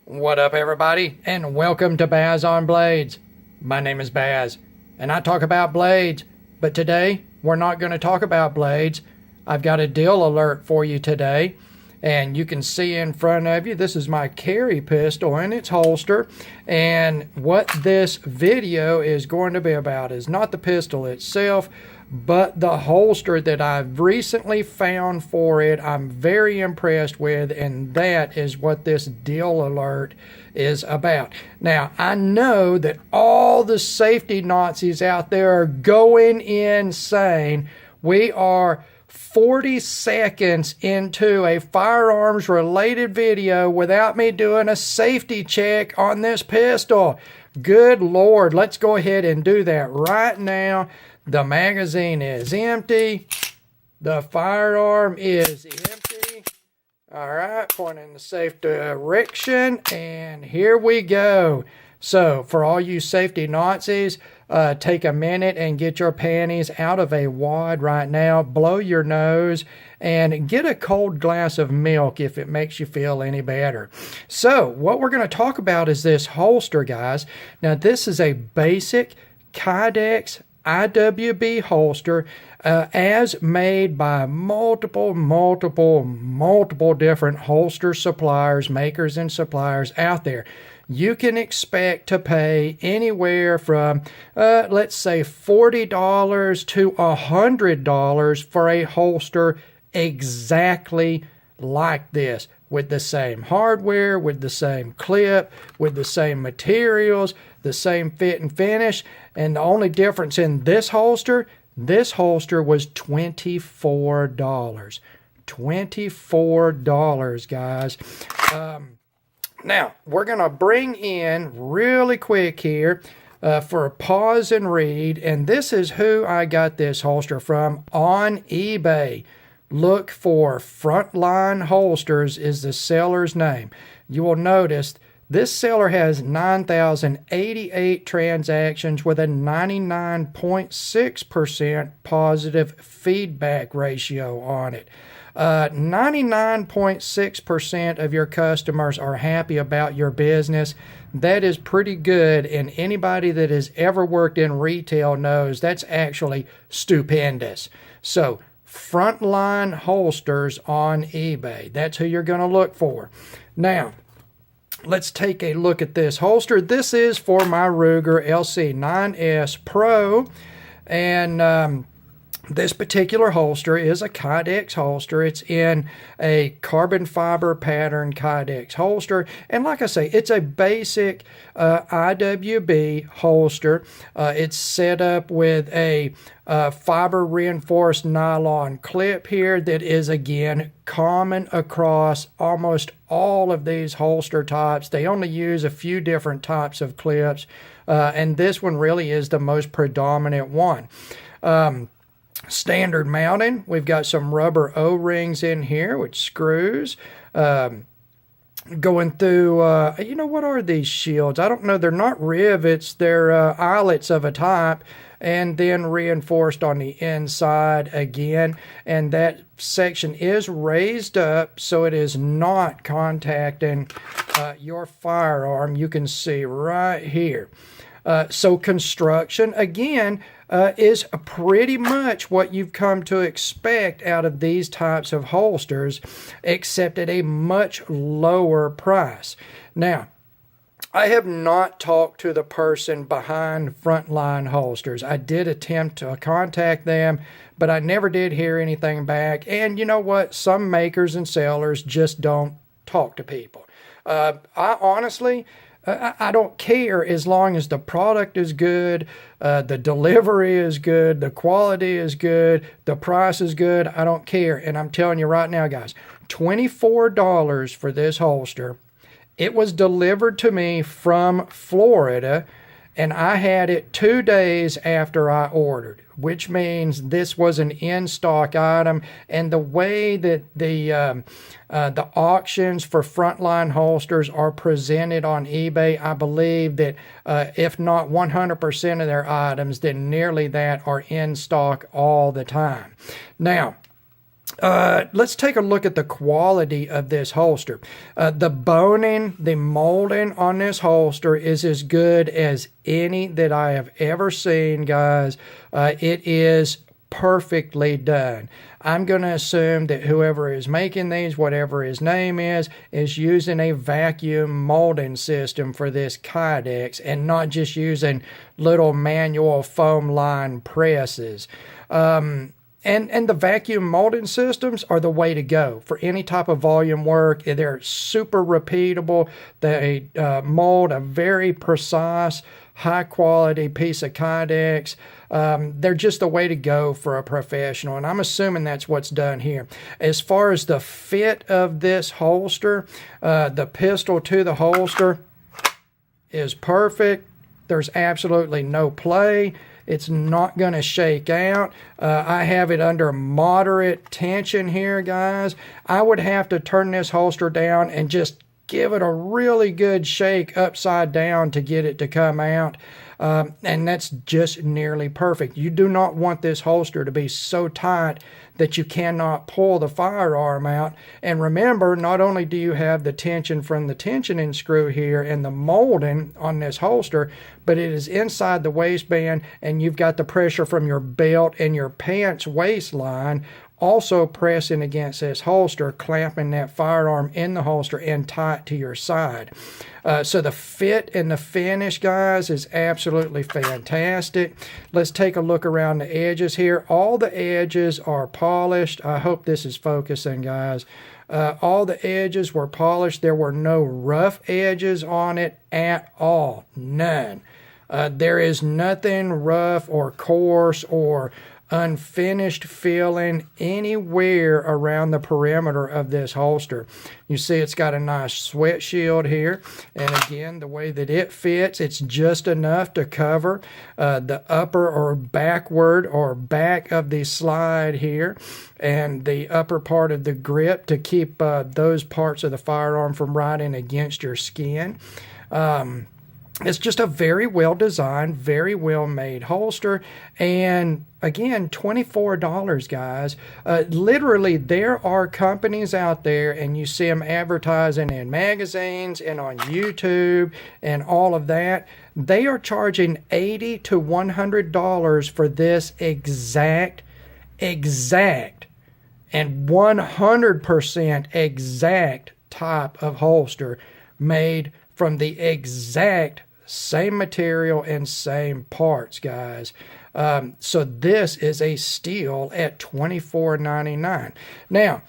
What up, everybody, and welcome to Baz on Blades. My name is Baz, and I talk about blades, but today we're not going to talk about blades. I've got a deal alert for you today, and you can see in front of you, this is my carry pistol in its holster, and what this video is going to be about is not the pistol itself, but the holster that I've recently found for it. I'm very impressed with, and that is what this deal alert is about. Now, I know that all the safety Nazis out there are going insane. We are 40 seconds into a firearms related video without me doing a safety check on this pistol. Good Lord, let's go ahead and do that right now. The magazine is empty. The firearm is empty. All right, pointing in the safe direction, and here we go. So, for all you safety Nazis, take a minute and get your panties out of a wad right now, blow your nose, and get a cold glass of milk if it makes you feel any better. So, what we're going to talk about is this holster, guys. Now, this is a basic kydex IWB holster as made by multiple different holster suppliers, makers and suppliers out there. You can expect to pay anywhere from, let's say, $40 to $100 for a holster exactly like this, with the same hardware, with the same clip, with the same materials, the same fit and finish. And the only difference in this holster was $24. $24, guys. Now, we're going to bring in really quick here for a pause and read. And this is who I got this holster from on eBay. Look for Frontline Holsters is the seller's name. You will notice this seller has 9,088 transactions with a 99.6% positive feedback ratio on it. 99.6% of your customers are happy about your business. That is pretty good, and anybody that has ever worked in retail knows that's actually stupendous. So, Frontline Holsters on eBay. That's who you're going to look for. Now, let's take a look at this holster. This is for my Ruger LC9S Pro, and this particular holster is a kydex holster. It's in a carbon fiber pattern kydex holster. And like I say, it's a basic IWB holster. It's set up with a fiber reinforced nylon clip here that is, again, common across almost all of these holster types. They only use a few different types of clips, and this one really is the most predominant one. Standard mounting, we've got some rubber O-rings in here, which screws. Going through, what are these shields? I don't know. They're not rivets. They're eyelets of a type, and then reinforced on the inside again. And that section is raised up so it is not contacting your firearm. You can see right here. So construction, again, is pretty much what you've come to expect out of these types of holsters, except at a much lower price. Now, I have not talked to the person behind Frontline Holsters. I did attempt to contact them, but I never did hear anything back. And you know what? Some makers and sellers just don't talk to people. I honestly don't care as long as the product is good, the delivery is good, the quality is good, the price is good. I don't care. And I'm telling you right now, guys, $24 for this holster. It was delivered to me from Florida, and I had it 2 days after I ordered, which means this was an in-stock item. And the way that the auctions for Frontline holsters are presented on eBay, I believe that if not 100% of their items, then nearly that are in stock all the time. Now, Let's take a look at the quality of this holster. The boning, the molding on this holster is as good as any that I have ever seen, guys. It is perfectly done. I'm going to assume that whoever is making these, whatever his name is using a vacuum molding system for this kydex and not just using little manual foam line presses. And the vacuum molding systems are the way to go for any type of volume work. They're super repeatable. They mold a very precise, high quality piece of kydex. They're just the way to go for a professional, and I'm assuming that's what's done here. As far as the fit of this holster, the pistol to the holster is perfect. There's absolutely no play. It's not going to shake out. I have it under moderate tension here, guys. I would have to turn this holster down and just give it a really good shake upside down to get it to come out. And that's just nearly perfect. You do not want this holster to be so tight that you cannot pull the firearm out. And remember, not only do you have the tension from the tensioning screw here and the molding on this holster, but it is inside the waistband, and you've got the pressure from your belt and your pants waistline also pressing against this holster, clamping that firearm in the holster and tight to your side. So the fit and the finish, guys, is absolutely fantastic. Let's take a look around the edges here. All the edges are polished. I hope this is focusing, guys. All the edges were polished. There were no rough edges on it at all. None. There is nothing rough or coarse or unfinished feeling anywhere around the perimeter of this holster. You see it's got a nice sweat shield here, and again, the way that it fits, it's just enough to cover the upper or backward or back of the slide here and the upper part of the grip to keep those parts of the firearm from riding against your skin. It's just a very well designed, very well made holster. And again, $24, guys. Literally, there are companies out there, and you see them advertising in magazines and on YouTube and all of that. They are charging $80 to $100 for this exact and 100% exact type of holster made from the exact same material and same parts, guys. So this is a steal at $24.99. Now,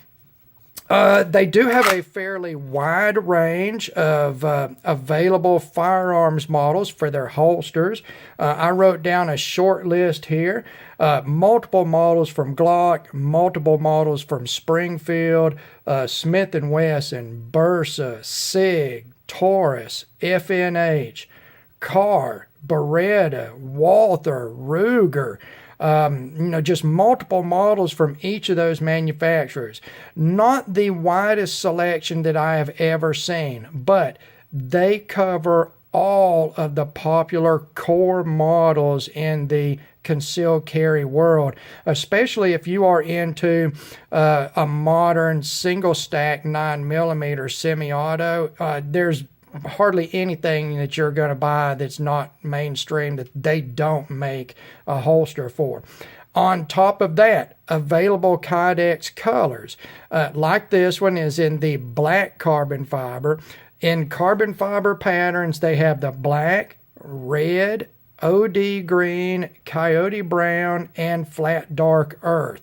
they do have a fairly wide range of available firearms models for their holsters. I wrote down a short list here. Multiple models from Glock, multiple models from Springfield, Smith & Wesson, Bersa, SIG, Taurus, FNH, Carr, Beretta, Walther, Ruger, just multiple models from each of those manufacturers. Not the widest selection that I have ever seen, but they cover all of the popular core models in the concealed carry world, especially if you are into a modern single stack 9mm semi-auto. There's hardly anything that you're going to buy that's not mainstream that they don't make a holster for. On top of that, available kydex colors, like this one is in the black carbon fiber. In carbon fiber patterns, they have the black, red, OD green, coyote brown, and flat dark earth.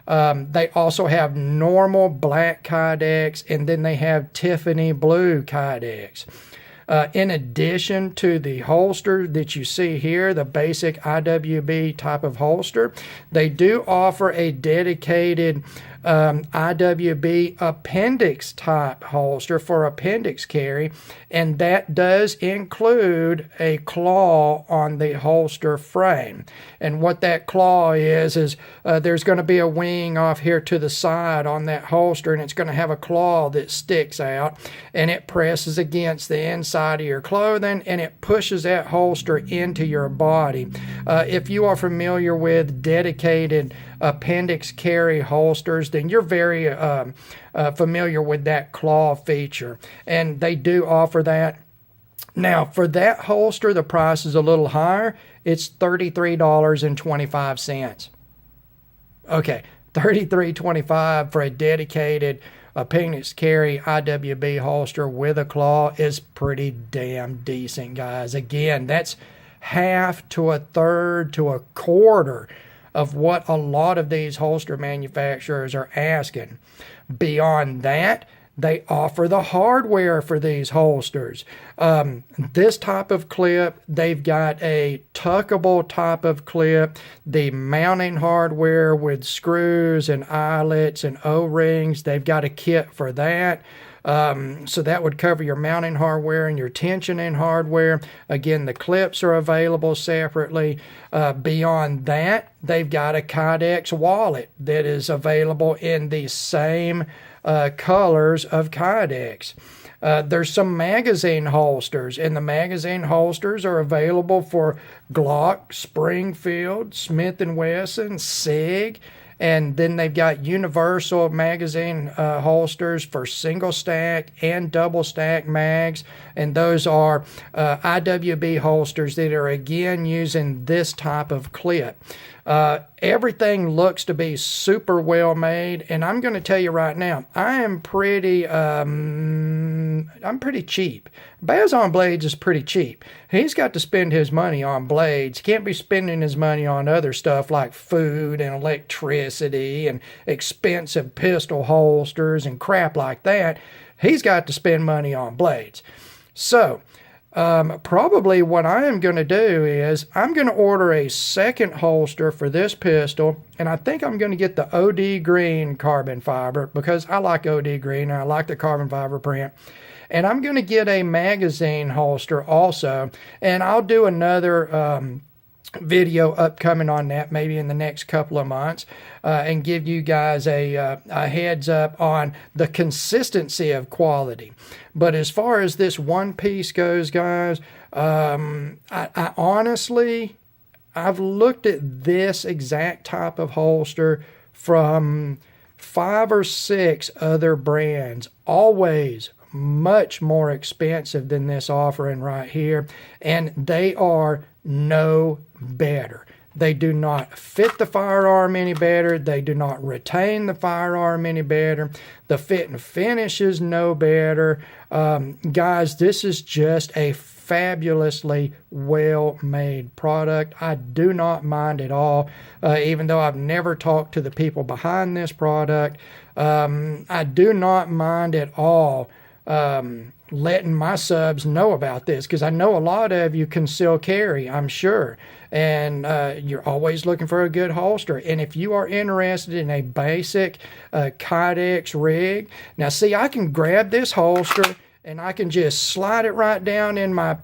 They also have normal black kydex, and then they have Tiffany blue kydex. In addition to the holster that you see here, the basic IWB type of holster, they do offer a dedicated IWB appendix type holster for appendix carry, and that does include a claw on the holster frame. And what that claw is there's going to be a wing off here to the side on that holster, and it's going to have a claw that sticks out, and it presses against the inside of your clothing, and it pushes that holster into your body. If you are familiar with dedicated appendix carry holsters, then you're very familiar with that claw feature. And they do offer that. Now, for that holster, the price is a little higher. It's $33.25. Okay, $33.25 for a dedicated appendix carry IWB holster with a claw is pretty damn decent, guys. Again, that's half to a third to a quarter of what a lot of these holster manufacturers are asking. Beyond that, they offer the hardware for these holsters. This type of clip, they've got a tuckable type of clip, the mounting hardware with screws and eyelets and O-rings. They've got a kit for that. So that would cover your mounting hardware and your tensioning hardware. Again, the clips are available separately. Beyond that, they've got a kydex wallet that is available in the same colors of kydex. There's some magazine holsters, and the magazine holsters are available for Glock, Springfield, Smith & Wesson, SIG, and then they've got universal magazine holsters for single stack and double stack mags, and those are IWB holsters that are again using this type of clip. Everything looks to be super well made, and I'm going to tell you right now, I'm pretty cheap. Baz on Blades is pretty cheap. He's got to spend his money on blades. He can't be spending his money on other stuff like food and electricity and expensive pistol holsters and crap like that. He's got to spend money on blades. So, probably what I am going to do is I'm going to order a second holster for this pistol, and I think I'm going to get the OD green carbon fiber because I like OD green and I like the carbon fiber print. And I'm going to get a magazine holster also, and I'll do another video upcoming on that maybe in the next couple of months and give you guys a heads up on the consistency of quality. But as far as this one piece goes, guys, I honestly, I've looked at this exact type of holster from 5 or 6 other brands, always much more expensive than this offering right here, and they are no better. They do not fit the firearm any better. They do not retain the firearm any better. The fit and finish is no better. Guys, this is just a fabulously well-made product. I do not mind at all, even though I've never talked to the people behind this product. I do not mind at all letting my subs know about this, because I know a lot of you conceal carry, I'm sure, and you're always looking for a good holster. And if you are interested in a basic kydex rig, now see, I can grab this holster and I can just slide it right down in my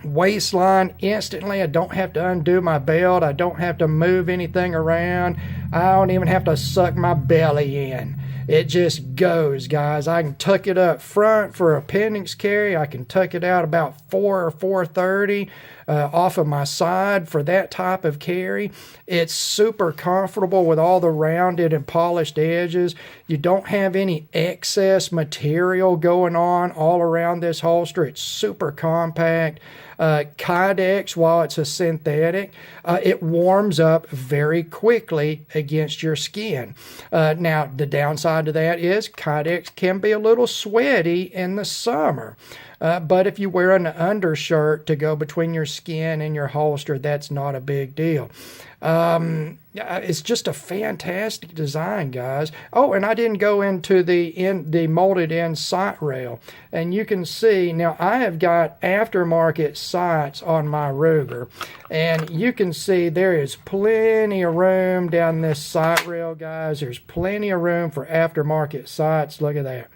waistline instantly. I don't have to undo my belt. I don't have to move anything around. I don't even have to suck my belly in. It just goes, guys. I can tuck it up front for appendix carry. I can tuck it out about 4 or 4:30 off of my side for that type of carry. It's super comfortable with all the rounded and polished edges. You don't have any excess material going on all around this holster. It's super compact. Kydex, while it's a synthetic, it warms up very quickly against your skin. Now, the downside to that is Kydex can be a little sweaty in the summer. But if you wear an undershirt to go between your skin and your holster, that's not a big deal. It's just a fantastic design, guys. Oh, and I didn't go into the molded in sight rail. And you can see, now I have got aftermarket sights on my Ruger. And you can see there is plenty of room down this sight rail, guys. There's plenty of room for aftermarket sights. Look at that.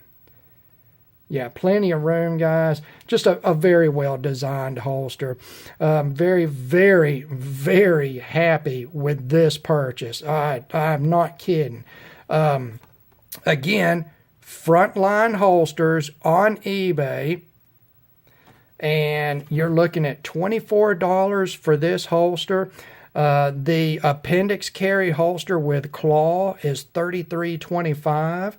Yeah, plenty of room, guys. Just a very well-designed holster. Very, very, very happy with this purchase. I'm not kidding. Again, Frontline Holsters on eBay. And you're looking at $24 for this holster. The appendix carry holster with claw is $33.25.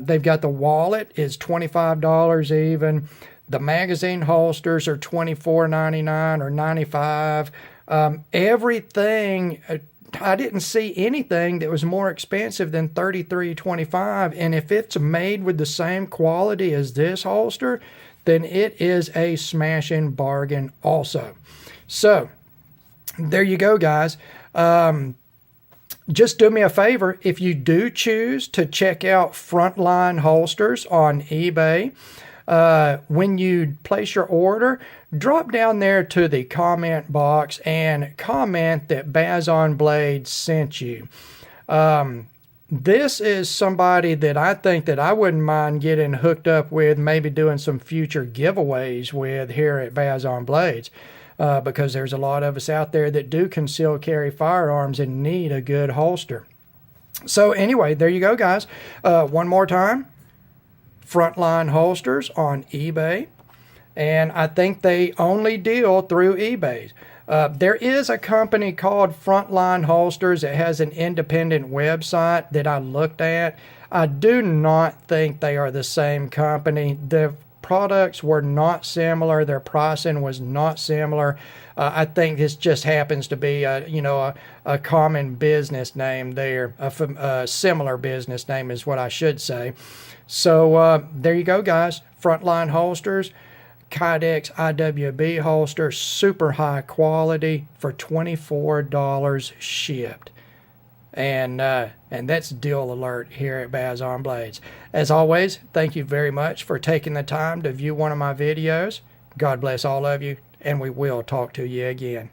They've got the wallet is $25 even. The magazine holsters are $24.99 or $95. Everything, I didn't see anything that was more expensive than $33.25. And if it's made with the same quality as this holster, then it is a smashing bargain also. So there you go, guys. Just do me a favor. If you do choose to check out Frontline Holsters on eBay, when you place your order, drop down there to the comment box and comment that Bazon Blades sent you. This is somebody that I think that I wouldn't mind getting hooked up with, maybe doing some future giveaways with here at Bazon Blades. Because there's a lot of us out there that do conceal carry firearms and need a good holster. So anyway, there you go, guys. One more time, Frontline Holsters on eBay. And I think they only deal through eBay. There is a company called Frontline Holsters that has an independent website that I looked at. I do not think they are the same company. The products were not similar. Their pricing was not similar. I think this just happens to be a common business name there. A similar business name is what I should say. So there you go, guys. Frontline Holsters, Kydex IWB holster, super high quality for $24 shipped. And that's deal alert here at Bazon Blades. As always, thank you very much for taking the time to view one of my videos. God bless all of you, and we will talk to you again.